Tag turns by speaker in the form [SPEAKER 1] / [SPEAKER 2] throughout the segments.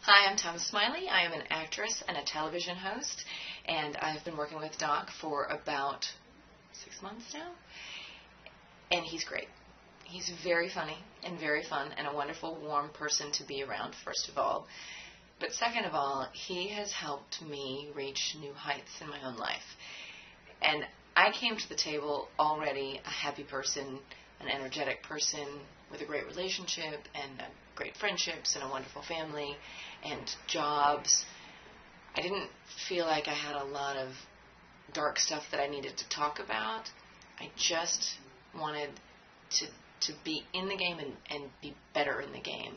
[SPEAKER 1] Hi, I'm Thomas Smiley. I am an actress and a television host, and I've been working with Doc for about 6 months now, and he's great. He's very funny and very fun and a wonderful, warm person to be around, first of all. But second of all, he has helped me reach new heights in my own life. And I came to the table already a happy person, an energetic person with a great relationship and great friendships and a wonderful family and jobs. I didn't feel like I had a lot of dark stuff that I needed to talk about. I just wanted to be in the game and be better in the game.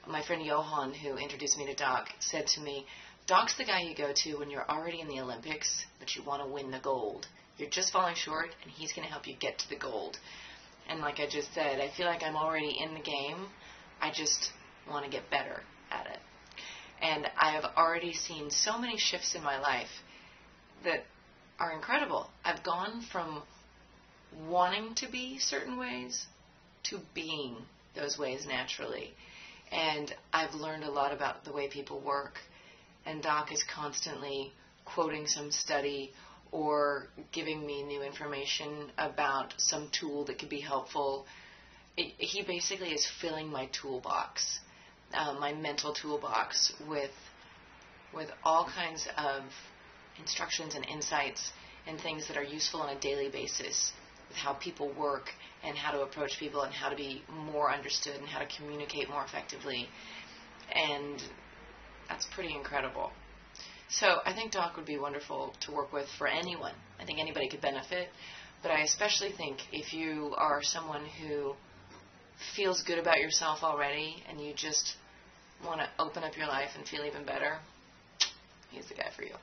[SPEAKER 1] My friend Johan, who introduced me to Doc, said to me, Doc's the guy you go to when you're already in the Olympics, but you want to win the gold. You're just falling short, and he's going to help you get to the gold. And like I just said, I feel like I'm already in the game. I just want to get better at it. And I have already seen so many shifts in my life that are incredible. I've gone from wanting to be certain ways to being those ways naturally. And I've learned a lot about the way people work. And Doc is constantly quoting some study or giving me new information about some tool that could be helpful. He basically is filling my toolbox, my mental toolbox, with all kinds of instructions and insights and things that are useful on a daily basis with how people work and how to approach people and how to be more understood and how to communicate more effectively. And that's pretty incredible. So I think Doc would be wonderful to work with for anyone. I think anybody could benefit. But I especially think if you are someone who feels good about yourself already and you just want to open up your life and feel even better, he's the guy for you.